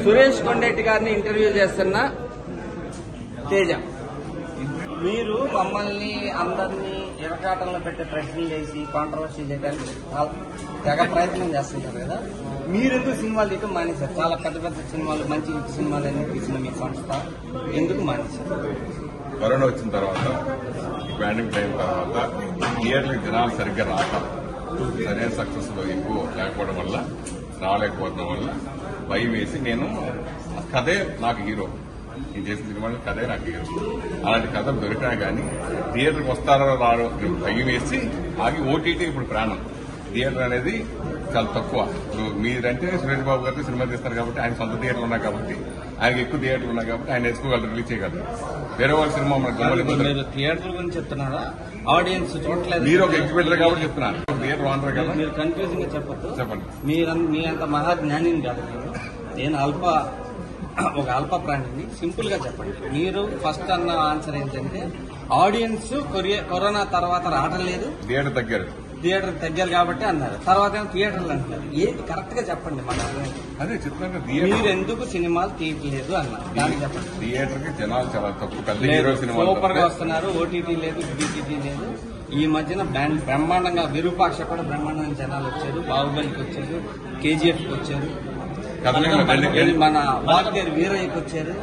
సురేష్ కొండెట్టి గారిని ఇంటర్వ్యూ చేస్తున్న తేజ, మీరు మమ్మల్ని అందరినీ ఇరకాటంలో పెట్టే ప్రశ్నలు చేసి కాంట్రవర్సీ చేయడానికి తెగ ప్రయత్నం చేస్తుంటారు కదా, మీరెందుకు సినిమాలు తీయటం మానేశారు? చాలా పెద్ద పెద్ద సినిమాలు, మంచి సినిమాలు అన్ని తీసిన మీ సంస్థ ఎందుకు మానేశారు? కరోనా వచ్చిన తర్వాత, పాండమిక్ టైం తర్వాత థియేటర్కి జనాలు సరిగ్గా రాక, సరైన సక్సెస్ ఎక్కువ లేకపోవడం వల్ల, రాలేకపోవడం వల్ల భయం వేసి నేను కథే నాకు హీరో, నేను చేసిన సినిమాలో కథే నాకు హీరో, అలాంటి కథలు దొరికినా కానీ థియేటర్కి వస్తారో రారో భయం వేసి ఆగి ఓటీటీ ఇప్పుడు ప్రాణం. థియేటర్ అనేది చాలా తక్కువ. ఇప్పుడు మీరంటే సురేష్ బాబు గారితో సినిమా తీస్తారు కాబట్టి ఆయన సొంత థియేటర్లు ఉన్నాయి కాబట్టి, ఆయనకి ఎక్కువ థియేటర్లు ఉన్నాయి కాబట్టి ఆయన ఎక్కువగా రిలీజ్ చేయగలరు. వేరే వాళ్ళ సినిమా మీరు థియేటర్ గురించి చెప్తున్నారా? ఆడియన్స్ చూడట్లేదు. మీరు ఒక ఎగ్జిబిటర్ కాబట్టి చెప్తున్నాను, థియేటర్ ఆనర్ కదా. మీరు కన్ఫ్యూజింగ్ గా చెప్పొద్దు. చెప్పండి. మీ అంత మహాజ్ఞానిని కాదు నేను ఒక అల్ప ప్రాణిని. సింపుల్ గా చెప్పండి. మీరు ఫస్ట్ అన్న ఆన్సర్ ఏంటంటే ఆడియన్స్ కరోనా తర్వాత రావడం లేదు, థియేటర్ తగ్గారు కాబట్టి అన్నారు. తర్వాత ఏమో థియేటర్లు అంటారు. ఏది కరెక్ట్ గా చెప్పండి. మన అదే చెప్తాను, మీరు ఎందుకు సినిమాలు తీయట్లేదు అన్నారు, దానికి చెప్పండి. థియేటర్ కి జనాలు చాలా తక్కువ, సూపర్ గా వస్తున్నారు. ఓటీటీ లేదు, బీటీటీ లేదు. ఈ మధ్యన బ్రహ్మాండంగా విరూపాక్ష కూడా బ్రహ్మాండంగా జనాలు వచ్చారు. బాహుబలికి వచ్చారు, కేజీఎఫ్ కి వచ్చారు, మన వాగ్దేవి వీరయ్యకి వచ్చారు.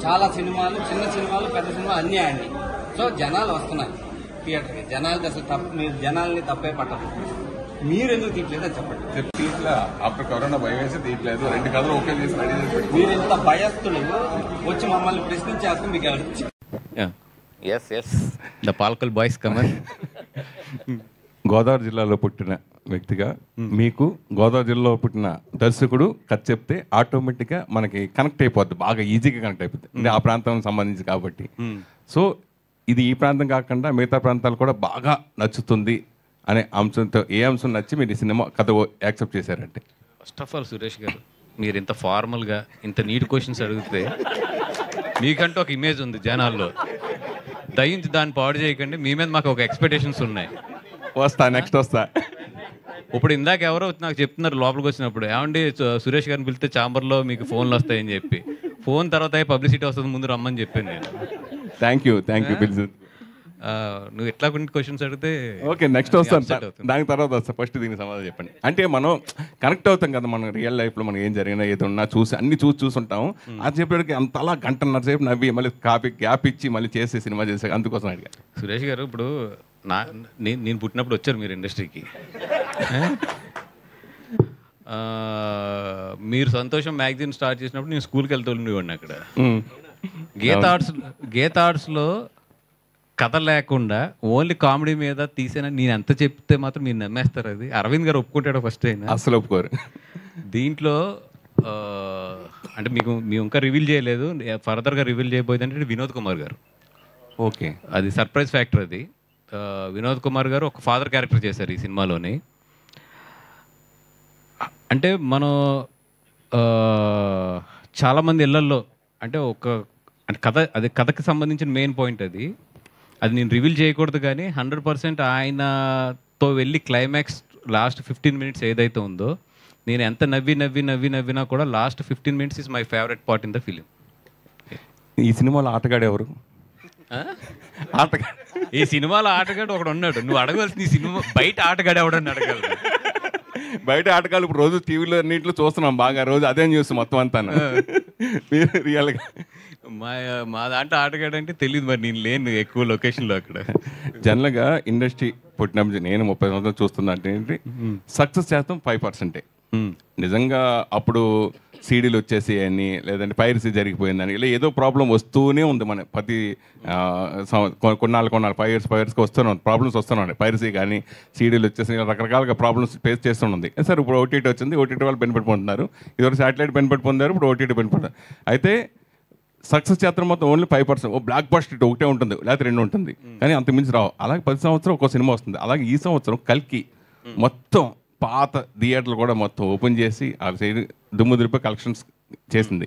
చాలా సినిమాలు, చిన్న సినిమాలు, పెద్ద సినిమాలు అన్ని ఆడి. సో జనాలు వస్తున్నారు థియేటర్కి. జనాలకి అసలు మీరు జనాల్ని తప్పే పట్టదు. మీరు ఎందుకు తీయట్లేదు చెప్పండి. అప్పుడు కరోనా భయం వేసి తీయట్లేదు. 2 కథలు ఓకే చేసి మీరు ఇంత భయస్తులు వచ్చి మమ్మల్ని ప్రశ్నించేస్తాం మీకు ఎవరు? ద పాల్కల్ బాయ్స్ కమర్. గోదావరి జిల్లాలో పుట్టిన వ్యక్తిగా మీకు గోదావరి జిల్లాలో పుట్టిన దర్శకుడు కథ చెప్తే ఆటోమేటిక్గా మనకి కనెక్ట్ అయిపోద్ది, బాగా ఈజీగా కనెక్ట్ అయిపోద్ది. అంటే ఆ ప్రాంతం సంబంధించి కాబట్టి. సో ఇది ఈ ప్రాంతం కాకుండా మిగతా ప్రాంతాలు కూడా బాగా నచ్చుతుంది అనే అంశంతో ఏ అంశం నచ్చి మీరు ఈ సినిమా కథ యాక్సెప్ట్ చేశారంటే? ఫస్ట్ ఆఫ్ ఆల్ సురేష్ గారు, మీరు ఇంత ఫార్మల్గా ఇంత నీట్ క్వశ్చన్స్ అడిగితే మీకంటూ ఒక ఇమేజ్ ఉంది జనాల్లో. దయించి దాన్ని పాడు చేయకండి. మీ మీద మాకు ఒక ఎక్స్పెక్టేషన్స్ ఉన్నాయి. నెక్స్ట్ వస్తా. ఇప్పుడు ఇందాక ఎవరో నాకు చెప్తున్నారు లోపలికి వచ్చినప్పుడు, ఏమండి సురేష్ గారిని పిలిస్తే ఛాంబర్లో మీకు ఫోన్లు వస్తాయని చెప్పి. ఫోన్ తర్వాత పబ్లిసిటీ వస్తుంది, ముందు రమ్మని చెప్పాను నేను. థ్యాంక్ యూ పిలిచి. నువ్వు ఎట్లా కొన్ని క్వశ్చన్స్ అడిగితే ఓకే, నెక్స్ట్ వస్తాను సార్, దాని తర్వాత వస్తా. ఫస్ట్ దీనికి సమాధానం చెప్పండి. అంటే మనం కనెక్ట్ అవుతాం కదా, మనం రియల్ లైఫ్లో మనం ఏం జరిగినా ఏదో ఉన్నా అన్ని చూసుంటాం. అది చెప్పేటికి అంతలా గంటన్నర సేపు నవ్వి మళ్ళీ గ్యాప్ ఇచ్చి మళ్ళీ చేసే సినిమా చేసే అందుకోసం అడిగా. సురేష్ గారు, ఇప్పుడు నేను పుట్టినప్పుడు వచ్చారు మీరు ఇండస్ట్రీకి. మీరు సంతోషం మ్యాగజైన్ స్టార్ట్ చేసినప్పుడు నేను స్కూల్కి వెళ్తూ ఉండేవాడిని. అక్కడ గీత ఆర్ట్స్లో కథ లేకుండా ఓన్లీ కామెడీ మీద తీసేనా నేను ఎంత చెప్తే మాత్రం మీరు నమ్మేస్తారు. అది అరవింద్ గారు ఒప్పుకుంటాడు ఫస్ట్ అయినా? అసలు ఒప్పుకోరు. దీంట్లో అంటే మేము ఇంకా రివీల్ చేయలేదు, ఫర్దర్గా రివీల్ చేయబోయేదంటే వినోద్ కుమార్ గారు. ఓకే, అది సర్ప్రైజ్ ఫ్యాక్టర్. అది వినోద్ కుమార్ గారు ఒక ఫాదర్ క్యారెక్టర్ చేశారు ఈ సినిమాలోని. అంటే మనం చాలామంది ఇళ్లల్లో అంటే కథకి సంబంధించిన మెయిన్ పాయింట్ అది నేను రివీల్ చేయకూడదు, కానీ 100% ఆయనతో వెళ్ళి క్లైమాక్స్ లాస్ట్ 15 minutes ఏదైతే ఉందో, నేను ఎంత నవ్వినా కూడా last 15 minutes is my favourite part in the film. ఈ సినిమాలో ఆటగాడు ఎవరు? ఈ సినిమాలో ఆటగాడు ఒకడు ఉన్నాడు. నువ్వు అడగవలసింది ఈ సినిమా బయట ఆటగాడు ఎవడని అడగాలి. బయట ఆటగాళ్ళు ఇప్పుడు రోజు టీవీలో అన్నింటిలో చూస్తున్నాం బాగా, రోజు అదే న్యూస్ మొత్తం అంతా. రియల్గా మా దాంట్లో ఆటగాడు అంటే తెలియదు, మరి నేను లేను ఎక్కువ లొకేషన్లో అక్కడ. జనరల్గా ఇండస్ట్రీ పుట్టినప్పుడు నేను 30 సంవత్సరాలు చూస్తున్నా అంటే సక్సెస్ శాతం 5%. నిజంగా అప్పుడు సీడీలు వచ్చేసి అని, లేదంటే పైరసీ జరిగిపోయిందని, ఇలా ఏదో ప్రాబ్లం వస్తూనే ఉంది. మన ప్రతి కొన్నాళ్ళు 5 yearsకి వస్తూనే ఉంది, ప్రాబ్లమ్స్ వస్తూనే ఉన్నాయి. పైరసీ కానీ సీడీలు వచ్చేసి రకరకాలుగా ప్రాబ్లమ్స్ ఫేస్ చేస్తుంది. సార్ ఇప్పుడు ఓటీటీ వచ్చింది, ఓటీటీ వాళ్ళు బెనిఫిట్ పొందుతున్నారు. ఇదివరకు శాటిలైట్ బెనిఫిట్ పొందారు, ఇప్పుడు ఓటీటీ బెనిఫిట్ పొందారు. అయితే సక్సెస్ శాతం మొత్తం ఓన్లీ 5%. ఓ బ్లాక్ బస్టర్ ఒకటే ఉంటుంది, లేకపోతే 2 ఉంటుంది, కానీ అంత మించి రావు. అలాగే 10 సంవత్సరం ఒక సినిమా వస్తుంది. అలాగే ఈ సంవత్సరం కల్కి మొత్తం పాత థియేటర్లు కూడా మొత్తం ఓపెన్ చేసి ఆ సైడ్ దుమ్ము దులిపి కలెక్షన్స్ చేసింది.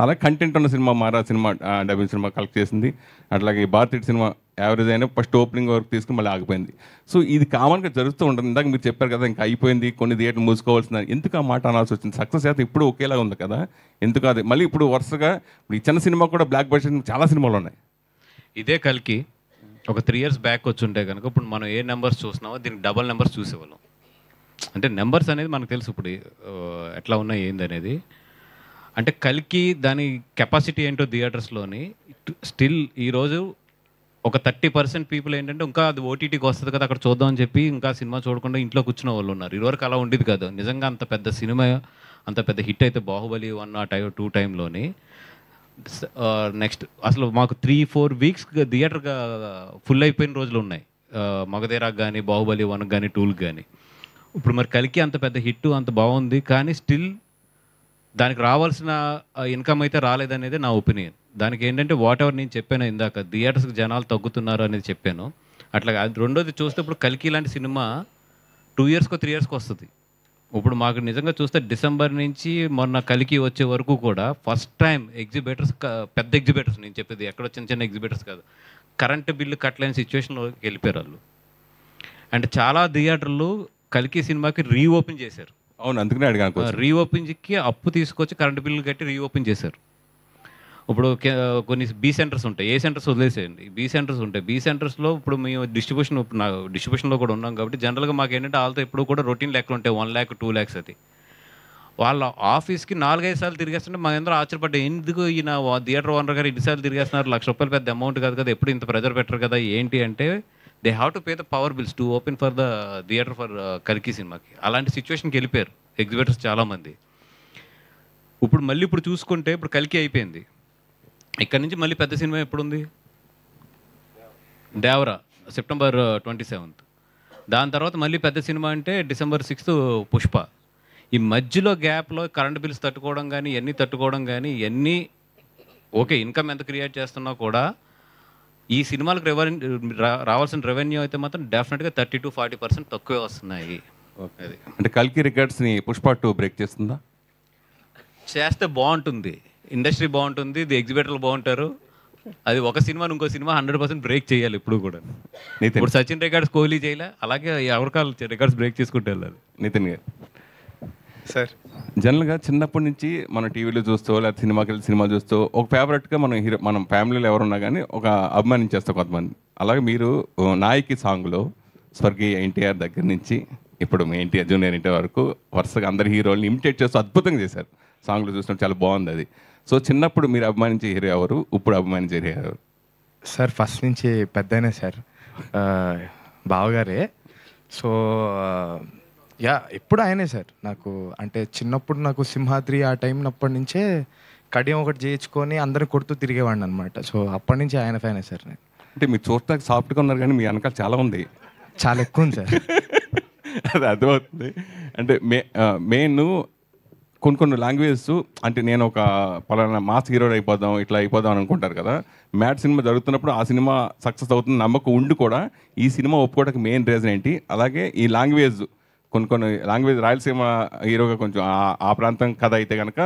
అలాగే కంటెంట్ ఉన్న సినిమా మారా సినిమా డబ్బింగ్ సినిమా కలెక్ట్ చేసింది. అట్లాగే భారతీయ సినిమా యావరేజ్ అయినా ఫస్ట్ ఓపెనింగ్ వరకు తీసుకుని మళ్ళీ ఆగిపోయింది. సో ఇది కామన్గా జరుగుతూ ఉంటుంది. ఇందాక మీరు చెప్పారు కదా, ఇంకా అయిపోయింది, కొన్ని థియేటర్లు మూసుకోవాల్సింది. ఎందుకు ఆ మాట అనాల్సి వచ్చింది? సక్సెస్ అయితే ఇప్పుడు ఒకేలా ఉంది కదా, ఎందుకు అది మళ్ళీ ఇప్పుడు వరుసగా ఇప్పుడు ఈ చిన్న సినిమా కూడా బ్లాక్ బస్టర్ చాలా సినిమాలు ఉన్నాయి. ఇదే కల్కి ఒక 3 years బ్యాక్ వచ్చి ఉంటే కనుక ఇప్పుడు మనం ఏ నెంబర్స్ చూసినామో దీనికి డబల్ నెంబర్స్ చూసేవాళ్ళం. అంటే నెంబర్స్ అనేది మనకు తెలుసు ఇప్పుడు ఎట్లా ఉన్నాయి ఏంది అనేది. అంటే కల్కి దాని కెపాసిటీ ఏంటో థియేటర్స్లోని స్టిల్ ఈరోజు ఒక 30% పీపుల్ ఏంటంటే ఇంకా అది ఓటీటీకి వస్తుంది కదా అక్కడ చూద్దామని చెప్పి ఇంకా సినిమా చూడకుండా ఇంట్లో కూర్చున్న వాళ్ళు ఉన్నారు. ఇదివరకు అలా ఉండేది కదా. నిజంగా అంత పెద్ద సినిమా అంత పెద్ద హిట్ అయితే బాహుబలి 1 ఆ 2 టైంలోని నెక్స్ట్ అసలు మాకు 3-4 weeks థియేటర్గా ఫుల్ అయిపోయిన రోజులు ఉన్నాయి. మగధీరాకు కానీ బాహుబలి 1 కానీ 2 కానీ. ఇప్పుడు మరి కల్కి అంత పెద్ద హిట్ అంత బాగుంది కానీ స్టిల్ దానికి రావాల్సిన ఇన్కమ్ అయితే రాలేదనేది నా ఒపీనియన్. దానికి ఏంటంటే వాట్ ఎవర్ నేను చెప్పాను ఇందాక థియేటర్స్కి జనాలు తగ్గుతున్నారు అనేది చెప్పాను. అట్లా అది రెండోది చూస్తే ఇప్పుడు కల్కి లాంటి సినిమా 2 yearsకో 3 yearsకో వస్తుంది. ఇప్పుడు మాకు నిజంగా చూస్తే డిసెంబర్ నుంచి మొన్న కల్కి వచ్చే వరకు కూడా ఫస్ట్ టైం ఎగ్జిబిటర్స్, పెద్ద ఎగ్జిబిటర్స్, నేను చెప్పేది ఎక్కడో చిన్న చిన్న ఎగ్జిబిటర్స్ కాదు, కరెంటు బిల్లు కట్టలేని సిచ్యువేషన్లో వెళ్ళిపోయారు వాళ్ళు. అండ్ చాలా థియేటర్లు కల్కి సినిమాకి రీఓపెన్ చేశారు. అవును, అందుకనే అడిగాను. రీఓపెన్కి అప్పు తీసుకొచ్చి కరెంటు బిల్లు కట్టి రీఓపెన్ చేశారు. ఇప్పుడు కొన్ని బీ సెంటర్స్ ఉంటాయి, ఏ సెంటర్స్ వదిలేసేయండి, బీ సెంటర్స్ ఉంటాయి. బీ సెంటర్స్లో ఇప్పుడు మేము డిస్ట్రిబ్యూషన్లో కూడా ఉన్నాం కాబట్టి జనరల్గా మాకు ఏంటంటే వాళ్ళతో ఇప్పుడు కూడా రొటీన్ లెక్కలు ఉంటాయి, 1 lakh 2 lakhs. అది వాళ్ళ ఆఫీస్కి 4-5 సార్లు తిరిగేస్తుంటే మా అందరూ ఆశ్చర్యపడ్డాయి, ఎందుకు ఈయన థియేటర్ ఓనర్ గారు 2 సార్లు తిరిగేస్తున్నారు, ₹1,00,000 పెద్ద అమౌంట్ కాదు కదా, ఎప్పుడు ఇంత ప్రెజర్ పెట్టరు కదా, ఏంటి అంటే they have to pay the power bills to open for the theatre for కల్కి సినిమాకి. అలాంటి సిచ్యువేషన్కి వెళ్ళిపోయారు ఎగ్జిబిటర్స్ చాలామంది. ఇప్పుడు చూసుకుంటే ఇప్పుడు కల్కి అయిపోయింది, ఇక్కడ నుంచి మళ్ళీ పెద్ద సినిమా ఎప్పుడుంది? Devara September 27th. దాని తర్వాత మళ్ళీ పెద్ద సినిమా అంటే December 6th పుష్ప. ఈ మధ్యలో గ్యాప్లో కరెంట్ బిల్స్ తట్టుకోవడం కానీ ఇవన్నీ తట్టుకోవడం కానీ ఇవన్నీ ఓకే, ఇన్కమ్ ఎంత క్రియేట్ చేస్తున్నా కూడా ఈ సినిమాలకు రావాల్సిన రెవెన్యూ అయితే మాత్రం డెఫినెట్గా 30-40% తక్కువే వస్తున్నాయి. అది అంటే కల్కి రికార్డ్స్ని పుష్ప 2 బ్రేక్ చేస్తుందా? చేస్తే బాగుంటుంది, ఇండస్ట్రీ బాగుంటుంది, ది ఎగ్జిబిటర్లు బాగుంటారు. అది ఒక సినిమా ఇంకో సినిమా 100% బ్రేక్ చేయాలి ఇప్పుడు కూడా. ఇప్పుడు సచిన్ రికార్డ్స్ కోహ్లీ చేయలే, అలాగే ఎవరికాలు రికార్డ్స్ బ్రేక్ చేసుకుంటూ వెళ్ళాలి. నితిన్ గారు సార్, జనరల్గా చిన్నప్పటి నుంచి మనం టీవీలో చూస్తూ లేదా సినిమాకి వెళ్ళి సినిమా చూస్తూ ఒక ఫేవరెట్గా మనం ఫ్యామిలీలో ఎవరున్నా కానీ ఒక అభిమానించేస్తాం కొంతమంది. అలాగే మీరు నాయకి సాంగ్లో స్వర్గీయ ఎన్టీఆర్ దగ్గర నుంచి ఇప్పుడు మీ ఎన్టీఆర్ జూనియర్ ఎన్టీఆర్ వరకు వరుసగా అందరి హీరోల్ని ఇమిటేట్ చేస్తూ అద్భుతంగా చేశారు. సాంగ్లో చూసినప్పుడు చాలా బాగుంది అది. సో చిన్నప్పుడు మీరు అభిమానించే హీరో ఎవరు, ఇప్పుడు అభిమానించే హీరో ఎవరు? సార్ ఫస్ట్ నుంచి పెద్దనే సార్, బావగారే. సో ఎప్పుడు ఆయనే సార్ నాకు. అంటే చిన్నప్పుడు నాకు సింహాద్రి ఆ టైం అప్పటి నుంచే కడియం ఒకటి చేయించుకొని అందరిని కొడుతూ తిరిగేవాడిని అనమాట. సో అప్పటి నుంచి ఆయన ఫ్యానే సార్ నేను. అంటే మీరు చూడటానికి సాఫ్ట్గా ఉన్నారు కానీ మీ వెనకాల చాలా ఉంది, చాలా ఎక్కువ ఉంది సార్. అది అర్థమవుతుంది. అంటే మెయిన్ కొన్ని లాంగ్వేజెస్, అంటే నేను ఒక పలానా మాస్ హీరో అయిపోదాం ఇట్లా అయిపోదాం అని అనుకుంటారు కదా. మ్యాట్ సినిమా జరుగుతున్నప్పుడు ఆ సినిమా సక్సెస్ అవుతుంది నమ్మకం ఉండి కూడా ఈ సినిమా ఒప్పుకోవడానికి మెయిన్ రీజన్ ఏంటి? అలాగే ఈ లాంగ్వేజ్ కొన్ని లాంగ్వేజ్ రాయలసీమ హీరోగా కొంచెం ఆ ప్రాంతం కథ అయితే కనుక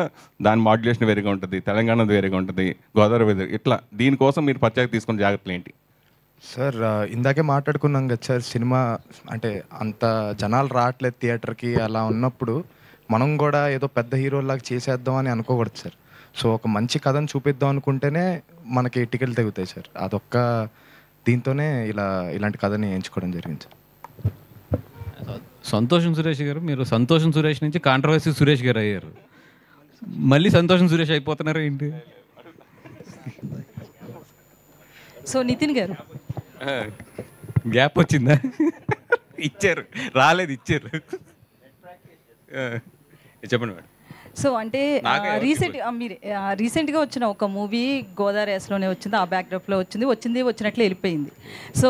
దాని మాడ్యులేషన్ వేరేగా ఉంటుంది, తెలంగాణది వేరేగా ఉంటుంది, గోదావరి వేరే, ఇట్లా దీనికోసం మీరు ప్రత్యేక తీసుకున్న జాగ్రత్తలు ఏంటి? సార్ ఇందాకే మాట్లాడుకున్నాం కదా సార్, సినిమా అంటే అంత జనాలు రావట్లేదు థియేటర్కి, అలా ఉన్నప్పుడు మనం కూడా ఏదో పెద్ద హీరోలాగా చేసేద్దాం అని అనుకోకూడదు సార్. సో ఒక మంచి కథను చూపిద్దాం అనుకుంటేనే మనకి టికెట్లు తెగుతాయి సార్. అదొక్క దీంతోనే ఇలాంటి కథని ఎంచుకోవడం జరిగింది సార్. సంతోషం సురేష్ గారు, మీరు సంతోషం సురేష్ నుంచి కాంట్రవర్సీ సురేష్ గారు అయ్యారు, మళ్ళీ సంతోషం సురేష్ అయిపోతున్నారు ఏంటి? సో నితిన్ గారు గ్యాప్ వచ్చిందా? ఇచ్చారు, రాలేదు, ఇచ్చారు. చెప్పండి మేడం. సో అంటే రీసెంట్గా వచ్చిన ఒక మూవీ గోదావరి యాసలోనే వచ్చింది, ఆ బ్యాక్డ్రాప్లో వచ్చినట్లే వెళ్ళిపోయింది. So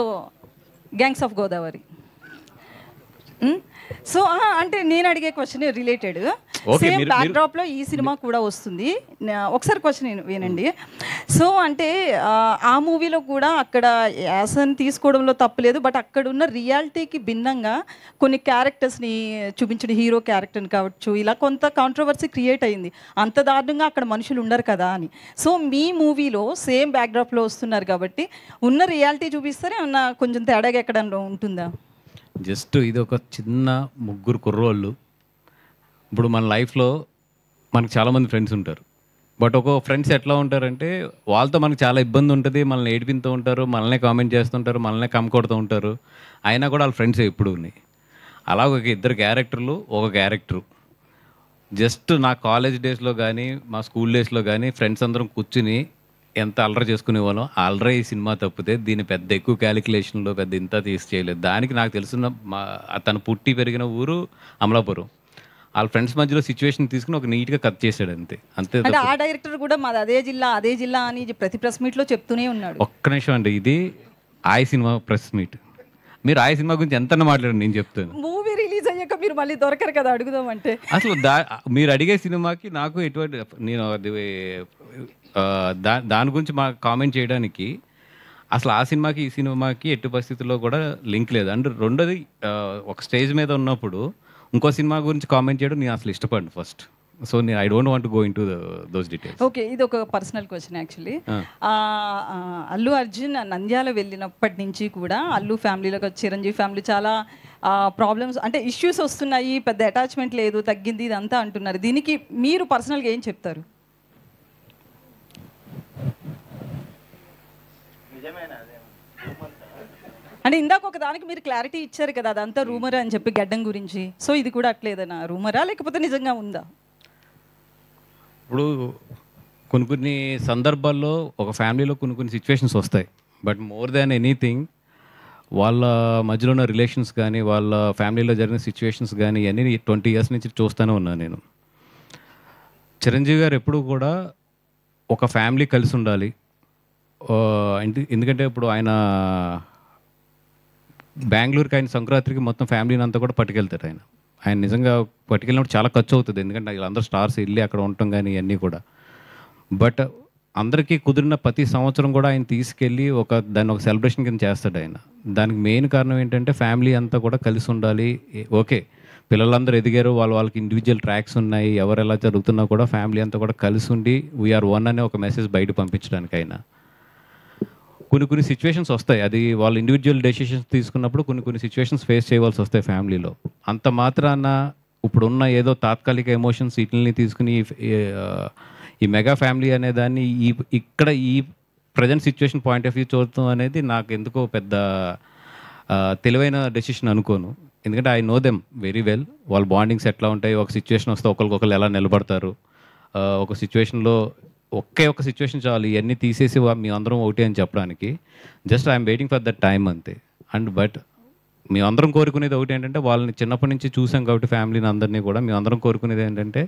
gangs of Godavari. So అంటే నేను అడిగే క్వశ్చన్ రిలేటెడ్, Okay, సేమ్ మీరు- బ్యాక్డ్రాప్ లో ఈ సినిమా కూడా వస్తుంది. ఒకసారి క్వశ్చన్ వినండి. సో అంటే ఆ మూవీలో కూడా అక్కడ యాసన్ తీసుకోవడంలో తప్పులేదు, బట్ అక్కడ ఉన్న రియాలిటీకి భిన్నంగా కొన్ని క్యారెక్టర్స్ని చూపించడం, హీరో క్యారెక్టర్ని కావచ్చు, ఇలా కొంత కాంట్రవర్సీ క్రియేట్ అయింది. అంత దారుణంగా అక్కడ మనుషులు ఉండరు కదా అని. సో మీ మూవీలో సేమ్ బ్యాక్డ్రాప్లో వస్తున్నారు కాబట్టి ఉన్న రియాలిటీ చూపిస్తారే ఏమన్నా కొంచెం తేడాగా ఎక్కడ ఉంటుందా? జస్ట్ ఇది ఒక చిన్న ముగ్గురు కుర్రోళ్ళు. ఇప్పుడు మన లైఫ్లో మనకు చాలామంది ఫ్రెండ్స్ ఉంటారు. బట్ ఒక ఫ్రెండ్స్ ఎట్లా ఉంటారంటే వాళ్ళతో మనకు చాలా ఇబ్బంది ఉంటుంది, మనల్ని ఏడిపిస్తూ ఉంటారు, మనల్నే కామెంట్ చేస్తుంటారు, మనల్నే కమ్కొడుతూ ఉంటారు. అయినా కూడా వాళ్ళ ఫ్రెండ్స్ ఎప్పుడు ఉన్నాయి. అలా ఒక ఇద్దరు క్యారెక్టర్లు, ఒక క్యారెక్టరు. జస్ట్ నా కాలేజ్ డేస్లో కానీ మా స్కూల్ డేస్లో కానీ ఫ్రెండ్స్ అందరం కూర్చుని ఎంత అల్లరి చేసుకునేవాళ్ళం. అల్లరి ఈ సినిమా తప్పితే దీన్ని పెద్ద ఎక్కువ క్యాలిక్యులేషన్లో పెద్ద ఇంత తీసి చేయలేదు. దానికి నాకు తెలుసున్న తను పుట్టి పెరిగిన ఊరు అమలాపురం. వాళ్ళ ఫ్రెండ్స్ మధ్యలో సిచ్యువేషన్ తీసుకుని ఒక నీట్గా కట్ చేశాడు అంతే. అంటే ఆ డైరెక్టర్ కూడా మాది అదే జిల్లా అని ప్రతి ప్రెస్ మీట్లో చెప్తూనే ఉన్నాడు. ఒక్క నిమిషం అండి, ఇది ఆయ్ సినిమా ప్రెస్ మీట్. మీరు ఆయ్ సినిమా గురించి ఎంత మాట్లాడండి, నేను చెప్తాను. మూవీ రిలీజ్ అయ్యాక మీరు మళ్ళీ దొరకరు కదా అడుగుదామంటే. అసలు మీరు అడిగే సినిమాకి నాకు ఎటువంటి నేను అది దాని గురించి మా కామెంట్ చేయడానికి అసలు ఆ సినిమాకి ఈ సినిమాకి ఎట్టి పరిస్థితుల్లో కూడా లింక్ లేదు. అండ్ రెండోది ఒక స్టేజ్ మీద ఉన్నప్పుడు ఇంకో సినిమా గురించి కామెంట్ చేయడం నేను అసలు ఇష్టపడను ఫస్ట్. సో నేను I don't want go into those details. Okay, ఇది ఒక personal question actually. Allu Arjun Nandyal వెళ్ళినప్పటి నుంచి కూడా అల్లు ఫ్యామిలీలో చిరంజీవి ఫ్యామిలీ చాలా ప్రాబ్లమ్స్ అంటే ఇష్యూస్ వస్తున్నాయి, పెద్ద అటాచ్మెంట్ లేదు, తగ్గింది, ఇదంతా అంటున్నారు. దీనికి మీరు పర్సనల్గా ఏం చెప్తారు? అంటే ఇందాక ఒక దానికి మీరు క్లారిటీ ఇచ్చారు కదా, అదంతా రూమర్ అని చెప్పి గడ్డం గురించి. సో ఇది కూడా అట్లేదనా, రూమరా లేకపోతే నిజంగా ఉందా? ఇప్పుడు కొన్ని సందర్భాల్లో ఒక ఫ్యామిలీలో కొన్ని సిచ్యువేషన్స్ వస్తాయి. బట్ మోర్ దాన్ ఎనీథింగ్ వాళ్ళ మధ్యలో ఉన్న రిలేషన్స్ కానీ వాళ్ళ ఫ్యామిలీలో జరిగిన సిచ్యువేషన్స్ కానీ ఇవన్నీ 20 years నుంచి చూస్తూనే ఉన్నాను నేను. చిరంజీవి గారు ఎప్పుడు కూడా ఒక ఫ్యామిలీ కలిసి ఉండాలి. ఎందుకంటే ఇప్పుడు ఆయన బెంగళూరుకి ఆయన సంక్రాంతికి మొత్తం ఫ్యామిలీని అంతా కూడా పట్టుకెళ్తారు. ఆయన నిజంగా పట్టుకెళ్ళినప్పుడు చాలా ఖర్చు అవుతుంది, ఎందుకంటే వీళ్ళందరూ స్టార్స్ వెళ్ళి అక్కడ ఉండటం కానీ ఇవన్నీ కూడా. బట్ అందరికీ కుదిరిన ప్రతి సంవత్సరం కూడా ఆయన తీసుకెళ్ళి దాన్ని ఒక సెలబ్రేషన్ కింద చేస్తాడు ఆయన. దానికి మెయిన్ కారణం ఏంటంటే ఫ్యామిలీ అంతా కూడా కలిసి ఉండాలి. ఓకే, పిల్లలందరూ ఎదిగారు, వాళ్ళకి ఇండివిజువల్ ట్రాక్స్ ఉన్నాయి, ఎవరు ఎలా జరుగుతున్నా కూడా ఫ్యామిలీ అంతా కూడా కలిసి ఉండి వీఆర్ వన్ అనే ఒక మెసేజ్ బయట పంపించడానికి అయినా కొన్ని సిచ్యువేషన్స్ వస్తాయి. అది వాళ్ళు ఇండివిజువల్ డెసిషన్స్ తీసుకున్నప్పుడు కొన్ని సిచ్యువేషన్స్ ఫేస్ చేయవలసి వస్తాయి ఫ్యామిలీలో. అంత మాత్రాన ఇప్పుడున్న ఏదో తాత్కాలిక ఎమోషన్స్ వీటిని తీసుకుని ఈ మెగా ఫ్యామిలీ అనే దాన్ని ఇక్కడ ఈ present situation point of view చూడటం అనేది నాకు ఎందుకో పెద్ద తెలివైన డెసిషన్ అనుకోను. ఎందుకంటే I know them very well. వాళ్ళ బాండింగ్స్ ఎట్లా ఉంటాయి, ఒక సిచ్యువేషన్ వస్తే ఒకరికొకరు ఎలా నిలబడతారు, ఒక సిచ్యువేషన్లో ఒకే ఒక సిచ్యువేషన్ చాలు ఇవన్నీ తీసేసి మీ అందరం ఒకటి అని చెప్పడానికి. Just I'm waiting for that time అంతే. అండ్ బట్ మేమందరం కోరుకునేది ఒకటి ఏంటంటే, వాళ్ళని చిన్నప్పటి నుంచి చూసాం కాబట్టి ఫ్యామిలీని అందరినీ కూడా మేమందరం కోరుకునేది ఏంటంటే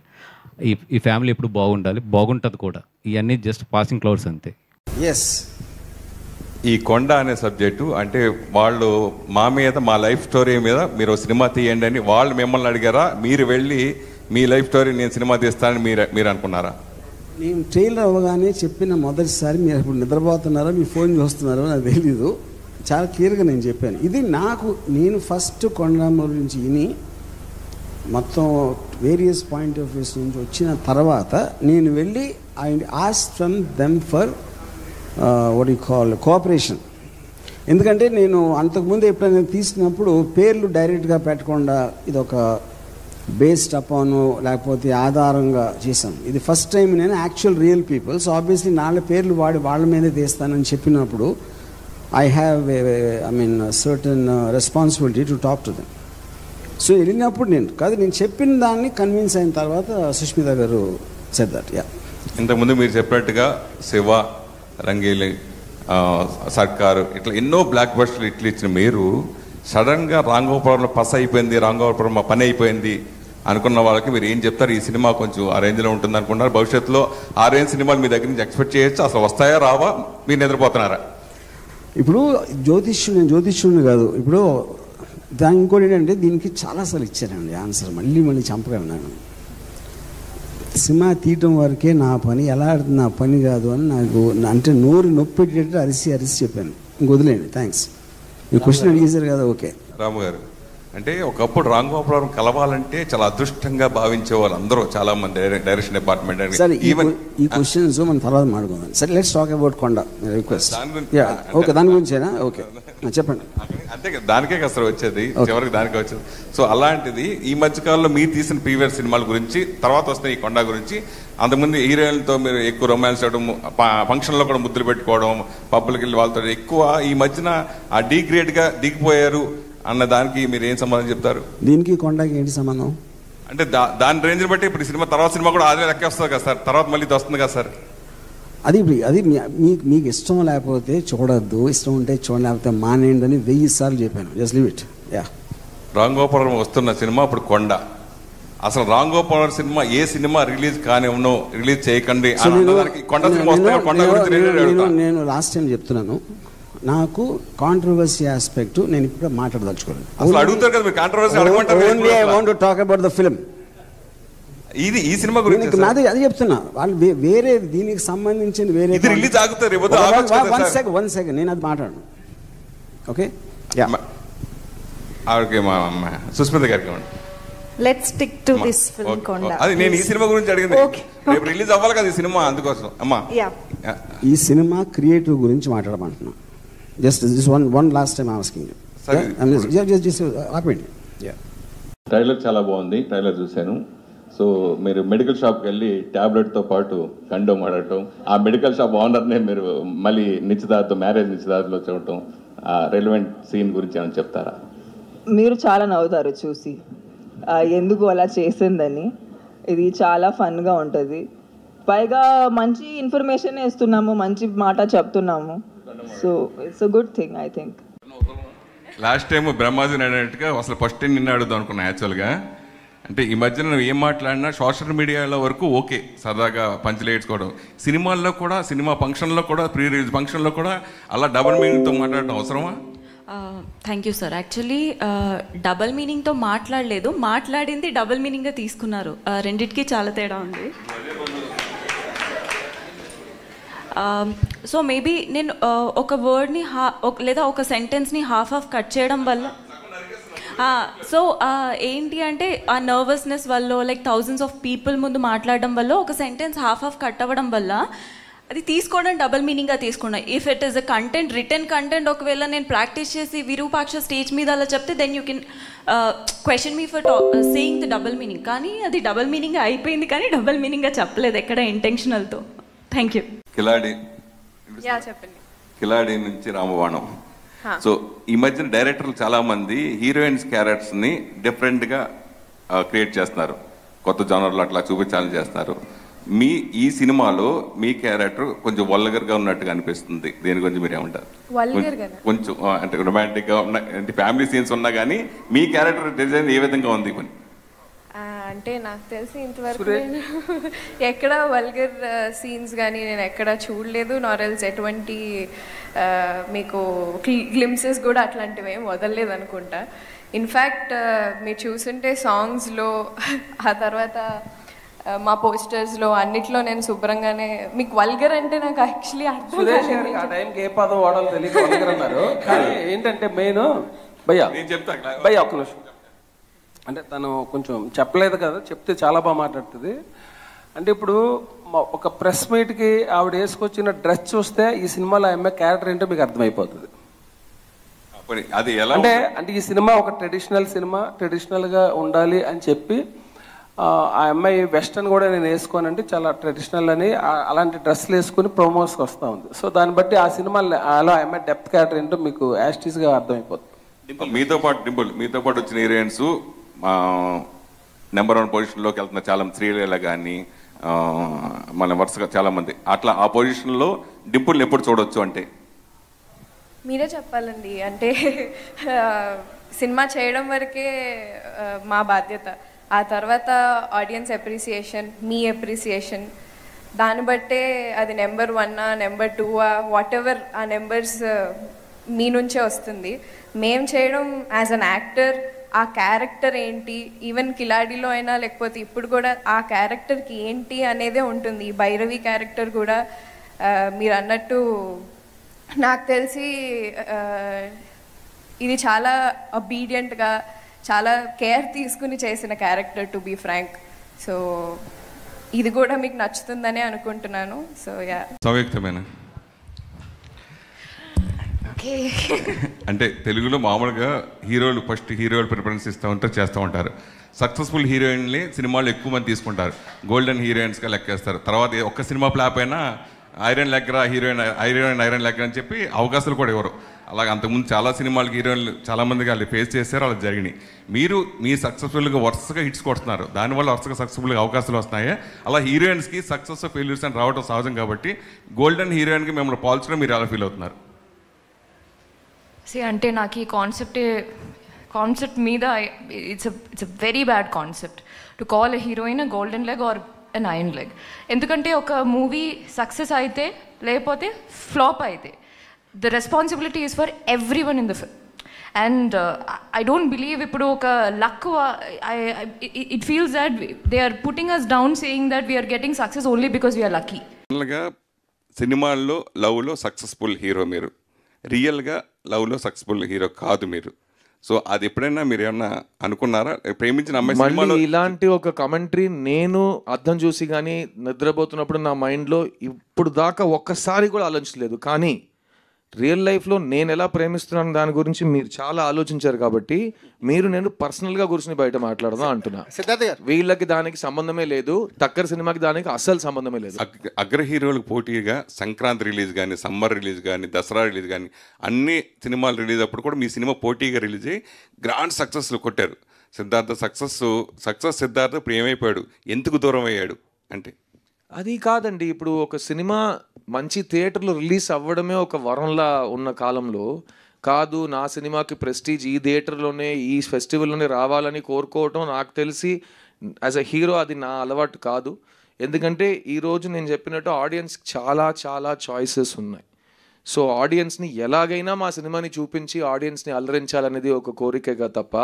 ఈ ఫ్యామిలీ ఎప్పుడు బాగుండాలి, బాగుంటుంది కూడా. ఇవన్నీ జస్ట్ పాసింగ్ క్లౌడ్స్ అంతే. ఎస్, ఈ కొండ అనే సబ్జెక్టు అంటే వాళ్ళు మా మీద, మా లైఫ్ స్టోరీ మీద మీరు సినిమా తీయండి అని వాళ్ళు మిమ్మల్ని అడిగారా? మీరు వెళ్ళి మీ లైఫ్ స్టోరీ నేను సినిమా తీస్తానని మీరు అనుకున్నారా? నేను ట్రైలర్ అవ్వగానే చెప్పిన మొదటిసారి మీరు ఇప్పుడు నిద్రపోతున్నారో మీ ఫోన్ చూస్తున్నారో నాకు తెలీదు, చాలా క్లియర్గా నేను చెప్పాను. ఇది నేను ఫస్ట్ కొండమ్మ గురించి విని మొత్తం వేరియస్ పాయింట్ ఆఫ్ వ్యూస్ నుంచి వచ్చిన తర్వాత నేను వెళ్ళి I ask from them for what you call cooperation. ఎందుకంటే నేను అంతకుముందు ఎప్పుడైనా తీసినప్పుడు పేర్లు డైరెక్ట్గా పెట్టకుండా ఇదొక బేస్డ్ అపాను లేకపోతే ఆధారంగా చేశాం. ఇది ఫస్ట్ టైం నేను actual real people. So obviously నాలుగు పేర్లు వాడి వాళ్ళ మీదే తీస్తానని చెప్పినప్పుడు I have certain responsibility to talk to them. So వెళ్ళినప్పుడు నేను చెప్పిన దాన్ని కన్విన్స్ అయిన తర్వాత సుష్మిత గారు సెడ్ దట్. యా, ఇంతకుముందు మీరు చెప్పినట్టుగా శివ, రంగీలి, సర్కారు ఇట్లా ఎన్నో బ్లాక్ బస్టర్లు ఇట్లా ఇచ్చిన మీరు సడన్గా రాంగోపురంలో పస్ అయిపోయింది, రాంగోపురం పని అయిపోయింది అనుకున్న వాళ్ళకి మీరు ఏం చెప్తారు? ఈ సినిమా కొంచెం ఆ రేంజ్లో ఉంటుంది అనుకుంటున్నారు. భవిష్యత్తులో ఆ రేంజ్ సినిమాలు మీ దగ్గర నుంచి ఎక్స్పెక్ట్ చేయొచ్చు? అసలు వస్తాయా రావా? మీరు నిద్రపోతున్నారా? ఇప్పుడు జ్యోతిష్యుడిని కాదు. ఇప్పుడు ఇంకోటి ఏంటంటే దీనికి చాలాసార్లు ఇచ్చానండి ఆన్సర్, మళ్ళీ చంపగలను. సినిమా తీయటం వరకే నా పని, ఎలా ఆడుతుంది నా పని కాదు అని నాకు అంటే నోరు నొప్పి పెట్టేటట్టు అరిసి చెప్పాను. ఇంక వదిలేండి, థ్యాంక్స్. ఈ క్వశ్చన్ అడిగేశారు కదా, ఓకే. రాము గారు, అంటే ఒకప్పుడు రామ్ గోపాలవరం కలవాలంటే చాలా అదృష్టంగా భావించే వాళ్ళు అందరూ, చాలా మంది డైరెక్షన్ డిపార్ట్మెంట్. సరే, ఈ క్వశ్చన్స్ మనం తర్వాత మాట్లాడుకుందాం. సరే, లెట్స్ టాక్ అబౌట్ కొండ రిక్వెస్ట్. ఓకే, దాని గురించేనా? ఓకే, చెప్పండి. అంతే, దానికే అసలు వచ్చేది, చివరికి దానికే వచ్చేది. సో అలాంటిది ఈ మధ్యకాలంలో మీరు తీసిన ప్రీవియస్ సినిమాల గురించి, తర్వాత వస్తున్న ఈ కొండ గురించి, అంతకుముందు హీరోయిన్లతో మీరు ఎక్కువ రొమాన్స్ చేయడం, ఫంక్షన్లో కూడా ముద్దులు పెట్టుకోవడం, పబ్బులకి వెళ్ళి వాళ్ళతో ఎక్కువ, ఈ మధ్యన ఆ డీగ్రేడ్గా దిగిపోయారు అన్న దానికి మీరు ఏం సంబంధం చెప్తారు? దీనికి కొండకి ఏంటి సంబంధం? అంటే దాని రేంజ్ బట్టి ఇప్పుడు సినిమా తర్వాత సినిమా కూడా అదే లెక్క వస్తుంది కదా సార్, తర్వాత మళ్ళీ ఇది వస్తుంది కదా సార్. అది మీకు ఇష్టం లేకపోతే చూడొద్దు, ఇష్టం ఉంటే చూడలేకపోతే మానేయండి అని 1000 సార్లు చెప్పాను. Just leave it. Yeah, Ram Gopalavaram వస్తున్న సినిమా ఇప్పుడు కొండ. అసలు రామ్ గోపాలవరం సినిమా ఏ సినిమా రిలీజ్ కానివ్వను, రిలీజ్ చేయకండి కొండ సినిమా వస్తే కొండ గురించి నేను లాస్ట్ టైం చెప్తున్నాను, నాకు కాంట్రవర్సీ ఆస్పెక్ట్ నేను ఇప్పుడు మాట్లాడదలుచుకోలేదు. అసలు అడుగుతారు కదా మీరు, కాంట్రవర్సీ అడగమంటారు. Only I want to talk about the film. ఇది ఈ సినిమా గురించి నాది అది చెప్తున్నా. వాళ్ళు వేరే దీనికి సంబంధించింది వేరే రిలీజ్ ఆగుతారు. వన్ సెకండ్, నేను అది మాట్లాడను. ఓకే, సుస్మిత గారికి let's stick to this film కొండ. అది నేను ఈ సినిమా గురించి అడిగింది. రేపు రిలీజ్ అవ్వాలి కదా ఈ సినిమా, అందుకోసం. అమ్మా, ఈ సినిమా క్రియేటివ్ గురించి మాట్లాడమంటున్నా. Just this one last time asking. ఆపండి. ట్రైలర్ చాలా బాగుంది, ట్రైలర్ చూశాను. సో మీరు మెడికల్ షాప్కి వెళ్ళి ట్యాబ్లెట్తో పాటు కండోమ్ ఆడటం, ఆ మెడికల్ షాప్ ఓనర్నే మీరు మళ్ళీ మ్యారేజ్ నిశ్చితార్థంలో చూడటం, ఆ రెలవెంట్ సీన్ గురించి ఏమైనా చెప్తారా? మీరు చాలా నవ్వుతారు చూసి, ఎందుకు అలా చేసిందని. ఇది చాలా ఫన్గా ఉంటుంది. పైగా మంచి ఇన్ఫర్మేషన్ ఇస్తున్నాము, మంచి మాట చెప్తున్నాము. So it's a good thing I think. Last time బ్రహ్మాజీని అడినట్టుగా అసలు ఫస్ట్ టైం నిన్న అడుగుదాం అనుకున్నా యాక్చువల్గా. అంటే ఈ మధ్యన నువ్వు ఏం మాట్లాడినా సోషల్ మీడియాలో వరకు ఓకే, సరదాగా పంచులు వేసుకోవడం, సినిమాల్లో కూడా, సినిమా ఫంక్షన్లో కూడా, ప్రీ రిలీజ్ ఫంక్షన్లో కూడా అలా డబుల్ మీనింగ్తో మాట్లాడటం అవసరమా? Thank you sir. Actually double మీనింగ్తో మాట్లాడలేదు, మాట్లాడింది డబల్ మీనింగ్గా తీసుకున్నారు. రెండిటికి చాలా తేడా ఉంది. సో మేబీ నేను ఒక వర్డ్ని లేదా ఒక సెంటెన్స్ని హాఫ్ కట్ చేయడం వల్ల, సో ఏంటి అంటే ఆ నర్వస్నెస్ వల్ల, లైక్ థౌజండ్స్ ఆఫ్ పీపుల్ ముందు మాట్లాడడం వల్ల ఒక సెంటెన్స్ హాఫ్ కట్ అవ్వడం వల్ల అది తీసుకోవడం డబల్ మీనింగ్గా తీసుకున్నా. If it is a content, return content ఒకవేళ నేను ప్రాక్టీస్ చేసి విరూపాక్ష స్టేజ్ మీద అలా చెప్తే then you can question me for saying the double meaning. కానీ అది డబల్ మీనింగ్ అయిపోయింది, కానీ డబల్ మీనింగ్గా చెప్పలేదు ఎక్కడ ఇంటెన్షనల్తో. Thank you. కిలాడి నుంచి రామబాణం. సో ఈ మధ్యన డైరెక్టర్లు చాలా మంది హీరోయిన్స్ క్యారెక్టర్స్ ని డిఫరెంట్ గా క్రియేట్ చేస్తున్నారు, కొత్త జానర్లు అట్లా చూపించాలని చేస్తారు. ఈ సినిమాలో మీ క్యారెక్టర్ కొంచెం వల్గర్ గా ఉన్నట్టుగా అనిపిస్తుంది. దేని గురించి మీరు ఏమంటారు? కొంచెం అంటే రొమాంటిక్ గా ఉన్న, అంటే ఫ్యామిలీ సీన్స్ ఉన్నా కానీ మీ క్యారెక్టర్ డిజైన్ ఏ విధంగా ఉంది? కొన్ని అంటే నాకు తెలిసి ఇంతవరకు నేను ఎక్కడ వల్గర్ సీన్స్ కానీ నేను ఎక్కడ చూడలేదు, నారెల్స్ ఎటువంటి మీకు గ్లిమ్సెస్ కూడా అట్లాంటివి ఏం వదలలేదు అనుకుంటా. ఇన్ఫ్యాక్ట్ మీరు చూసుంటే సాంగ్స్లో, ఆ తర్వాత మా పోస్టర్స్లో అన్నిట్లో నేను శుభ్రంగానే, మీకు వల్గర్ అంటే నాకు యాక్చువల్లీ అర్థం కాలేదు. ఆ టైంకి ఏ పదం వాడాలో తెలియక వల్గర్ అన్నారు. కానీ ఏంటంటే మెయిన్ భయ్యా ఒక్క నిమిషం, అంటే తను కొంచెం చెప్పలేదు కదా, చెప్తే చాలా బాగా మాట్లాడుతుంది. అంటే ఇప్పుడు ఒక ప్రెస్ మీట్కి ఆవిడ వేసుకొచ్చిన డ్రెస్ చూస్తే ఈ సినిమాలో ఆమె క్యారెక్టర్ ఏంటో మీకు అర్థమైపోతుంది. అంటే ఈ సినిమా ఒక ట్రెడిషనల్ సినిమా, ట్రెడిషనల్గా ఉండాలి అని చెప్పి ఆ అమ్మాయి వెస్టర్న్ కూడా నేను వేసుకోనంటే చాలా ట్రెడిషనల్ అని అలాంటి డ్రెస్సులు వేసుకుని ప్రమోట్స్కి వస్తూ ఉంది. సో దాన్ని బట్టి ఆ సినిమాలో ఆ అమ్మాయి డెప్త్ క్యారెక్టర్ ఏంటో మీకు యాస్టీస్గా అర్థమైపోతుంది. మీతో పాటు వచ్చిన హీరోయిన్స్ నెంబర్ 1 పొజిషన్లోకి వెళ్తున్న చాలా శ్రీలీల కానీ మన వరుసగా చాలా మంది, అట్లా ఆ పొజిషన్లో డింపుల్ని ఎప్పుడు చూడొచ్చు అంటే మీరే చెప్పాలండి. అంటే సినిమా చేయడం వరకే మా బాధ్యత, ఆ తర్వాత ఆడియన్స్ అప్రిసియేషన్, మీ అప్రిసియేషన్, దాన్ని బట్టే అది నెంబర్ 1 నెంబర్ 2 వాట్ ఎవర్ ఆ నెంబర్స్ మీ నుంచే వస్తుంది. మేము చేయడం యాజ్ అన్ యాక్టర్ ఆ క్యారెక్టర్ ఏంటి, ఈవెన్ కిలాడిలో అయినా లేకపోతే ఇప్పుడు కూడా ఆ క్యారెక్టర్కి ఏంటి అనేదే ఉంటుంది. ఈ భైరవి క్యారెక్టర్ కూడా మీరు అన్నట్టు నాకు తెలిసి ఇది చాలా ఒబీడియంట్గా చాలా కేర్ తీసుకుని చేసిన character, to be frank. So ఇది కూడా మీకు నచ్చుతుందనే అనుకుంటున్నాను. సో యా, సంయుక్తమైన అంటే తెలుగులో మామూలుగా హీరోలు ఫస్ట్ హీరోలు ప్రిఫరెన్స్ ఇస్తూ ఉంటారు, చేస్తూ ఉంటారు. సక్సెస్ఫుల్ హీరోయిన్లే సినిమాలు ఎక్కువ మంది తీసుకుంటారు, గోల్డెన్ హీరోయిన్స్గా లెక్కేస్తారు. తర్వాత ఒక్క సినిమా ఫ్లాప్ అయినా ఐరన్ లెగ్గరా హీరోయిన్ ఐరన్ లెగ్గర అని చెప్పి అవకాశాలు కూడా ఇవ్వరు. అలాగే అంతకుముందు చాలా సినిమాలకి హీరోయిన్లు చాలామందికి వాళ్ళు ఫేస్ చేశారు, అలా జరిగినాయి. మీ సక్సెస్ఫుల్గా వరుసగా హిట్స్ కొడుతున్నారు, దానివల్ల వరుసగా సక్సెస్ఫుల్గా అవకాశాలు వస్తున్నాయి. అలా హీరోయిన్స్కి సక్సెస్ ఫెయిల్యూర్స్ అని రావడం సహజం. కాబట్టి గోల్డెన్ హీరోయిన్కి మిమ్మల్ని పోల్చడం మీరు ఎలా ఫీల్ అవుతున్నారు? అంటే నాకు ఈ కాన్సెప్ట్ మీద it's a very bad concept to call a heroine a golden leg or an iron leg. ఎందుకంటే ఒక మూవీ సక్సెస్ అయితే లేకపోతే ఫ్లాప్ అయితే the responsibility is for everyone in the film. And I don't believe ఇప్పుడు ఒక luck, it feels that they are putting us down saying that we're getting success only because we're lucky. సినిమాల్లో లవ్లో successful hero మీరు, రియల్గా లవ్లో successful hero కాదు మీరు. So అది ఎప్పుడైనా మీరు ఏమన్నా అనుకున్నారా? ప్రేమించిన అమ్మాయి మళ్ళీ ఇలాంటి ఒక కమెంటరీ నేను అర్థం చూసి కానీ నిద్రపోతున్నప్పుడు నా మైండ్లో ఇప్పుడు దాకా ఒక్కసారి కూడా ఆలోచించలేదు. కానీ రియల్ లైఫ్లో నేను ఎలా ప్రేమిస్తున్నాను దాని గురించి మీరు చాలా ఆలోచించారు. కాబట్టి నేను పర్సనల్గా కూర్చుని బయట మాట్లాడదాం అంటున్నా. వీళ్ళకి దానికి సంబంధమే లేదు, టక్కర్ సినిమాకి దానికి అస్సలు సంబంధమే లేదు. అగ్ర హీరోలకు పోటీగా సంక్రాంతి రిలీజ్ కానీ, సమ్మర్ రిలీజ్ కానీ, దసరా రిలీజ్ కానీ అన్ని సినిమాలు రిలీజ్ అప్పుడు కూడా మీ సినిమా పోటీగా రిలీజ్ అయ్యి గ్రాండ్ సక్సెస్లు కొట్టారు. సక్సెస్ సిద్ధార్థ ఇప్పుడు ఏమైపోయాడు, ఎందుకు దూరం అయ్యాడు అంటే? అది కాదండి, ఇప్పుడు ఒక సినిమా మంచి థియేటర్లో రిలీజ్ అవ్వడమే ఒక వరంలా ఉన్న కాలంలో కాదు, నా సినిమాకి ప్రెస్టీజ్ ఈ థియేటర్లోనే ఈ ఫెస్టివల్లోనే రావాలని కోరుకోవటం నాకు తెలిసి యాజ్ అ హీరో అది నా అలవాటు కాదు. ఎందుకంటే ఈరోజు నేను చెప్పినట్టు ఆడియన్స్కి చాలా చాలా చాయిసెస్ ఉన్నాయి. సో ఆడియన్స్ని ఎలాగైనా మా సినిమాని చూపించి ఆడియన్స్ని అలరించాలనేది ఒక కోరికగా తప్ప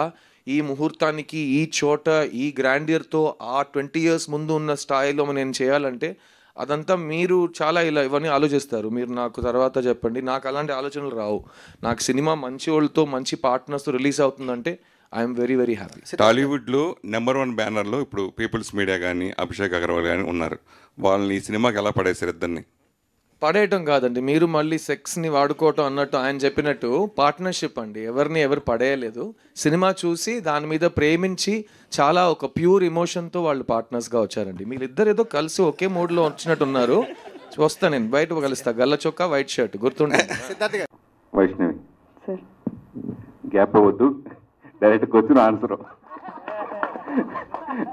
ఈ ముహూర్తానికి ఈ చోట ఈ గ్రాండియర్తో ఆ 20 years ముందు ఉన్న స్థాయిలో నేను చేయాలంటే అదంతా మీరు చాలా ఇవన్నీ ఆలోచిస్తారు. మీరు నాకు తర్వాత చెప్పండి, నాకు అలాంటి ఆలోచనలు రావు. నాకు సినిమా మంచి వాళ్ళతో మంచి పార్ట్నర్స్తో రిలీజ్ అవుతుందంటే ఐఎమ్ వెరీ వెరీ హ్యాపీ. టాలీవుడ్లో నెంబర్ 1 బ్యానర్లో ఇప్పుడు పీపుల్స్ మీడియా కానీ, అభిషేక్ అగర్వాల్ కానీ ఉన్నారు. వాళ్ళని ఈ సినిమాకి ఎలా పడేశారు? ఇద్దరిని పడేయటం కాదండి, మీరు మళ్ళీ సెక్స్ని వాడుకోవటం అన్నట్టు ఆయన చెప్పినట్టు పార్ట్నర్షిప్ అండి. ఎవరు పడేయలేదు. సినిమా చూసి దాని మీద ప్రేమించి చాలా ఒక ప్యూర్ ఎమోషన్తో వాళ్ళు పార్ట్నర్స్గా వచ్చారండి. మీరిద్దరు ఏదో కలిసి ఒకే మూడ్లో వచ్చినట్టున్నారు. వస్తా నేను బయట కలుస్తా, గల్ల చొక్కా వైట్ షర్ట్ గుర్తుంటుంది. వైష్ణవి గ్యాప్ అవ్వద్దు, డైరెక్ట్ క్వశ్చన్ ఆన్సర్.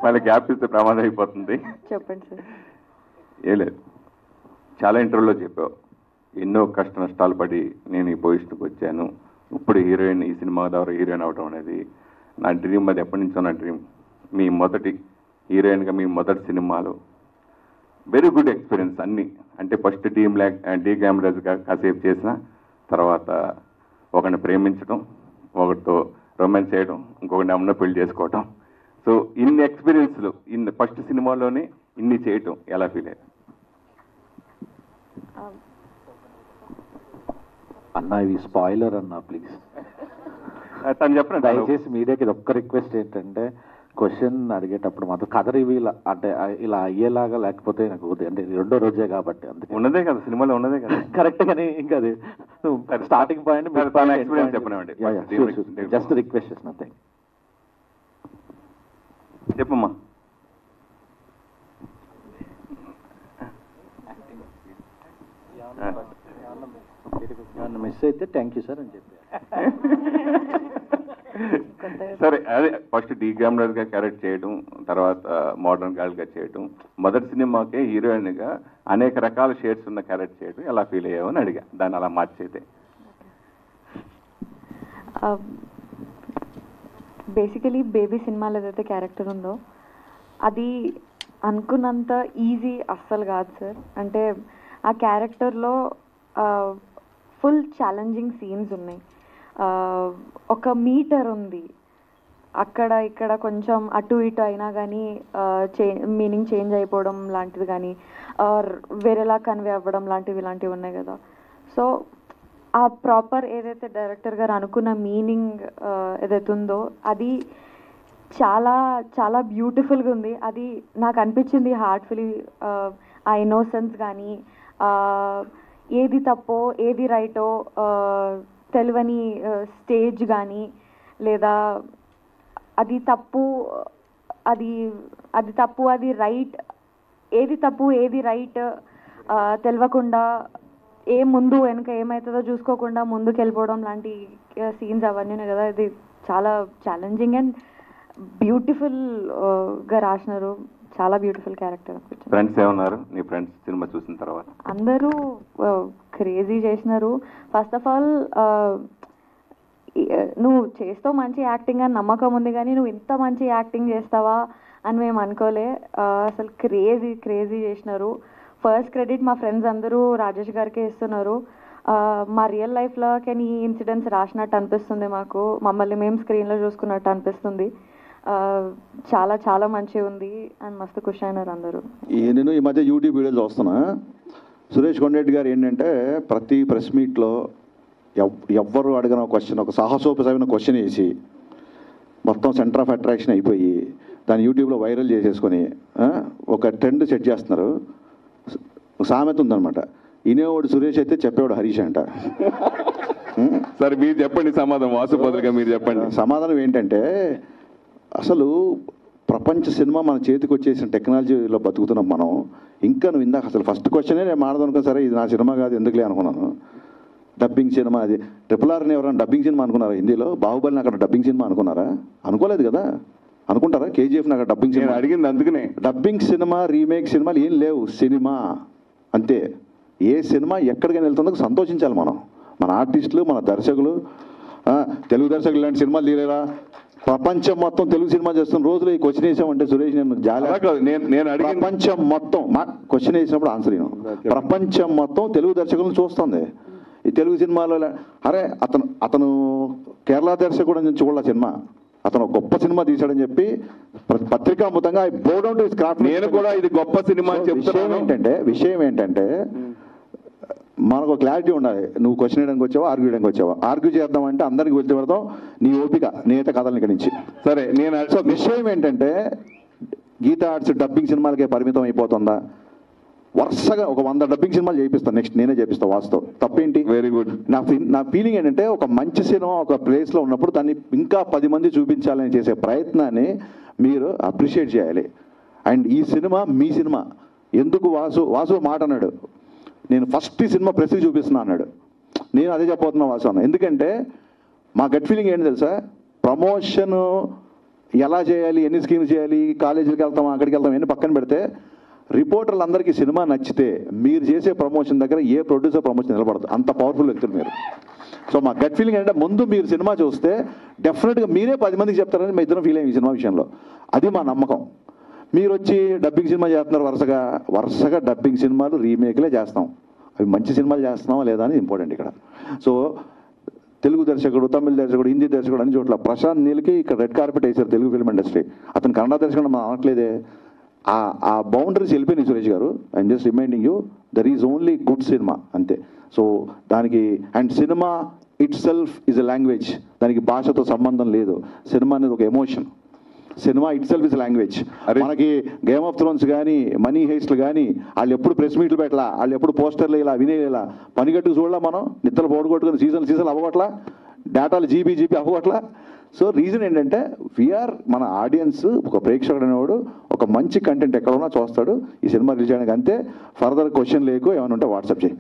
మళ్ళీ గ్యాప్ ఇస్తే ప్రమాదం అయిపోతుంది. చెప్పండి సార్. ఏ లేదు, చాలా ఇంటర్వ్యూలో చెప్పావు, ఎన్నో కష్ట నష్టాలు పడి నేను ఈ పొజిషన్కి వచ్చాను, ఇప్పుడు హీరోయిన్ ఈ సినిమా ద్వారా హీరోయిన్ అవడం అనేది నా డ్రీమ్. అది ఎప్పటి నుంచో నా డ్రీమ్. మీ మొదటి హీరోయిన్గా మీ మొదటి సినిమాలో వెరీ గుడ్ ఎక్స్పీరియన్స్ అన్నీ. అంటే ఫస్ట్ డి గ్యామరాజ్గా కాసేపు చేసిన తర్వాత ఒకరిని ప్రేమించడం, ఒకరితో రొమాన్స్ చేయడం, ఇంకొకరిని అమ్మ పెళ్లి చేసుకోవటం. సో ఇన్ని ఎక్స్పీరియన్స్లు ఫస్ట్ సినిమాలోనే ఇన్ని చేయటం ఎలా ఫీల్ అయ్యారు? అన్న ఇది స్పాయిలర్ అన్న, ప్లీజ్ తను చెప్పండి. దయచేసి మీ దగ్గర ఒక్క రిక్వెస్ట్ ఏంటంటే క్వశ్చన్ అడిగేటప్పుడు మాత్రం కథ రివీల్ అంటే ఇలా అయ్యేలాగా, లేకపోతే నాకు అంటే రెండో రోజే కాబట్టి అందుకే ఉన్నదే కదా సినిమాలో ఉన్నదే కదా కరెక్ట్. కానీ ఇంకా అది స్టార్టింగ్ పాయింట్ చెప్పండి. Just request nothing. చెప్పమ్మా. మిస్ అయితే థ్యాంక్ యూ సార్ అని చెప్పి. సరే, అదే ఫస్ట్ డి గ్యామరాజ్గా క్యారెక్టర్ చేయడం, తర్వాత మోడర్న్ గర్ల్గా చేయడం, మొదటి సినిమాకే హీరోయిన్గా అనేక రకాల షేడ్స్ ఉన్న క్యారెక్టర్ చేయడం ఎలా ఫీల్ అయ్యావు అని అడిగా. దాన్ని అలా మార్చేదే. బేసికలీ బేబీ సినిమాలో ఏదైతే క్యారెక్టర్ ఉందో అది అనుకున్నంత ఈజీ అస్సలు కాదు సార్. అంటే ఆ క్యారెక్టర్లో ఫుల్ ఛాలెంజింగ్ సీన్స్ ఉన్నాయి. ఒక మీటర్ ఉంది, అక్కడ ఇక్కడ కొంచెం అటు ఇటు అయినా కానీ మీనింగ్ చేంజ్ అయిపోవడం లాంటిది కానీ వేరేలా కన్వే అవ్వడం ఇలాంటివి ఉన్నాయి కదా. సో ఆ ప్రాపర్ ఏదైతే డైరెక్టర్ గారు అనుకున్న మీనింగ్ ఏదైతే ఉందో అది చాలా చాలా బ్యూటిఫుల్గా ఉంది. అది నాకు అనిపించింది హార్ట్ఫుల్లీ. ఆ ఇన్నోసెన్స్ కానీ ఏది తప్పో ఏది రైటో తెలియని స్టేజ్ కానీ లేదా అది తప్పు అది రైట్, ఏది తప్పు ఏది రైట్ తెలియకుండా ముందు వెనుక ఏమవుతుందో చూసుకోకుండా ముందుకు వెళ్ళిపోవడం లాంటి సీన్స్ అవన్నీ కదా. ఇది చాలా ఛాలెంజింగ్ అండ్ బ్యూటిఫుల్గా రాసినారు. చాలా బ్యూటిఫుల్ క్యారెక్టర్ అనిపించింది. ఫ్రెండ్స్ ఏమన్నారు నీ ఫ్రెండ్స్ సినిమా చూసిన తర్వాత? అందరూ క్రేజీ చేసినారు. ఫస్ట్ ఆఫ్ ఆల్ నువ్వు చేస్తావు మంచి యాక్టింగ్ అని నమ్మకం ఉంది, కానీ నువ్వు ఇంత మంచి యాక్టింగ్ చేస్తావా అని మేము అనుకోలే. అసలు క్రేజీ చేసినారు. ఫస్ట్ క్రెడిట్ మా ఫ్రెండ్స్ అందరూ రాజేష్ గారికే ఇస్తున్నారు. మా రియల్ లైఫ్లో కానీ ఈ ఇన్సిడెంట్స్ రాసినట్టు అనిపిస్తుంది మాకు, మమ్మల్ని మేము స్క్రీన్లో చూసుకున్నట్టు అనిపిస్తుంది. చాలా చాలా మంచిగా ఉంది అని మస్తు ఖుషి అయినారు అందరూ. నేను ఈ మధ్య యూట్యూబ్ వీడియోలు చూస్తున్నా. సురేష్ కొండరెడ్డి గారు ఏంటంటే ప్రతి ప్రెస్ మీట్లో ఎవ్వరు అడిగిన క్వశ్చన్, ఒక సాహసోపేతమైన క్వశ్చన్ వేసి మొత్తం సెంటర్ ఆఫ్ అట్రాక్షన్ అయిపోయి దాన్ని యూట్యూబ్లో వైరల్ చేసేసుకొని ఒక ట్రెండ్ సెట్ చేస్తున్నారు. సామెత ఉందన్నమాట, ఇనేవాడు సురేష్ అయితే చెప్పేవాడు హరీష్ అంట. సరే మీరు చెప్పండి సమాధానం, వాసు బదులుగా మీరు చెప్పండి. సమాధానం ఏంటంటే అసలు ప్రపంచ సినిమా మన చేతికి వచ్చేసిన టెక్నాలజీలో బతుకుతున్నాం మనం. ఇంకా నువ్వు ఇందాక అసలు ఫస్ట్ క్వశ్చనే నేను మాడదనుకో, సరే ఇది నా సినిమా కాదు ఎందుకులే అనుకున్నాను. డబ్బింగ్ సినిమా అది. RRRని ఎవరైనా డబ్బింగ్ సినిమా అనుకున్నారా? హిందీలో బాహుబలిని అక్కడ డబ్బింగ్ సినిమా అనుకున్నారా? అనుకోలేదు కదా. అనుకుంటారా? KGFని అక్కడ డబ్బింగ్ సినిమా అడిగింది అందుకనే. డబ్బింగ్ సినిమా రీమేక్ సినిమాలు ఏం లేవు, సినిమా అంతే. ఏ సినిమా ఎక్కడికైనా వెళ్తుందో సంతోషించాలి మనం, మన ఆర్టిస్టులు, మన దర్శకులు. తెలుగు దర్శకులు ఇలాంటి సినిమాలు తీరేరా? ప్రపంచం మొత్తం తెలుగు సినిమా చేస్తున్న రోజులు ఈ క్వశ్చన్ వేసామంటే సురేష్ నేను నేను ప్రపంచం మొత్తం క్వశ్చన్ వేసినప్పుడు ఆన్సర్ నేను ప్రపంచం మొత్తం తెలుగు దర్శకులను చూస్తుంది. ఈ తెలుగు సినిమాలో అరే అతను కేరళ దర్శకుడు అని చూడాల సినిమా, అతను గొప్ప సినిమా తీశాడని చెప్పి పత్రికాముతంగా బోర్డౌన్ టు క్రాఫ్ట్. నేను కూడా ఇది గొప్ప సినిమా విషయం ఏంటంటే మనకు క్లారిటీ ఉండాలి. నువ్వు క్వశ్చన్ వేయడానికి వచ్చావా, ఆర్గ్యూ చేయడానికి వచ్చావా? ఆర్గ్యూ చేద్దామంటే అందరికి వెళ్తే పెడతాం, నీ ఓపిక నేత కథలు ఇక్కడి నుంచి. సరే నేను సో విషయం ఏంటంటే గీతా ఆర్ట్స్ డబ్బింగ్ సినిమాలకే పరిమితం అయిపోతుందా? వరుసగా ఒక 100 డబ్బింగ్ సినిమాలు చేయిస్తాను, నెక్స్ట్ నేనే చేపిస్తాను. వాస్తవం తప్పేంటి? Very good. నా ఫీలింగ్ ఏంటంటే ఒక మంచి సినిమా ఒక ప్లేస్లో ఉన్నప్పుడు దాన్ని ఇంకా 10 మంది చూపించాలని చేసే ప్రయత్నాన్ని మీరు అప్రిషియేట్ చేయాలి. అండ్ ఈ సినిమా మీ సినిమా. ఎందుకు వాసు మాట అన్నాడు, నేను ఫస్ట్ ఈ సినిమా ప్రెస్కి చూపిస్తున్నా అన్నాడు. నేను అదే చెప్పబోతున్నా వాసు అన్న. ఎందుకంటే మా గట్ ఫీలింగ్ ఏంటి తెలుసా, ప్రమోషన్ ఎలా చేయాలి, ఎన్ని స్కీమ్స్ చేయాలి, కాలేజీలకు వెళ్తాం అక్కడికి వెళ్తాం ఎన్ని పక్కన పెడితే, రిపోర్టర్లందరికీ సినిమా నచ్చితే మీరు చేసే ప్రమోషన్ దగ్గర ఏ ప్రొడ్యూసర్ ప్రమోషన్ నిలబడదు. అంత పవర్ఫుల్ వ్యక్తులు మీరు. సో మా గట్ ఫీలింగ్ ఏంటంటే ముందు మీరు సినిమా చూస్తే డెఫినెట్గా మీరే 10 మందికి చెప్తారని మా ఇద్దరం ఫీల్ అయ్యాం ఈ సినిమా విషయంలో. అది మా నమ్మకం. మీరు వచ్చి డబ్బింగ్ సినిమా చేస్తున్నారు, వరుసగా డబ్బింగ్ సినిమాలు రీమేక్లే చేస్తాం. అవి మంచి సినిమాలు చేస్తున్నావా లేదా అని ఇంపార్టెంట్ ఇక్కడ. సో తెలుగు దర్శకుడు, తమిళ దర్శకుడు, హిందీ దర్శకుడు అన్ని చోట్ల ప్రశాంత్ నీల్కి ఇక్కడ రెడ్ కార్పెట్ వేశారు తెలుగు ఫిల్మ్ ఇండస్ట్రీ. అతను కన్నడ దర్శకుడు మనం అనట్లేదే. ఆ బౌండరీస్ వెళ్ళిపోయినాయి సురేష్ గారు. I'm just reminding you there is only good cinema అంతే. సో దానికి and cinema itself is a language. దానికి భాషతో సంబంధం లేదు. సినిమా అనేది ఒక emotion. Cinema itself is language. మనకి గేమ్ ఆఫ్ థ్రోన్స్ కానీ, మనీ హెయిస్ట్లు కానీ వాళ్ళు ఎప్పుడు ప్రెస్ మీట్లు పెట్టలా, వాళ్ళు ఎప్పుడు పోస్టర్లు ఇలా వినేలా పనిగట్టుకు చూడలా, మనం నిద్రలు పోగొట్టుకుని సీజన్ అవ్వట్లా, డేటాలు జీబీ అవ్వట్లా. సో రీజన్ ఏంటంటే వీఆర్ మన ఆడియన్స్, ఒక ప్రేక్షకుడు అనేవాడు ఒక మంచి కంటెంట్ ఎక్కడ ఉన్నా చూస్తాడు. ఈ సినిమా రిలీజ్ చేయడానికి అంతే. ఫర్దర్ క్వశ్చన్ లేకు ఏమైనా ఉంటే వాట్సాప్ చేయి.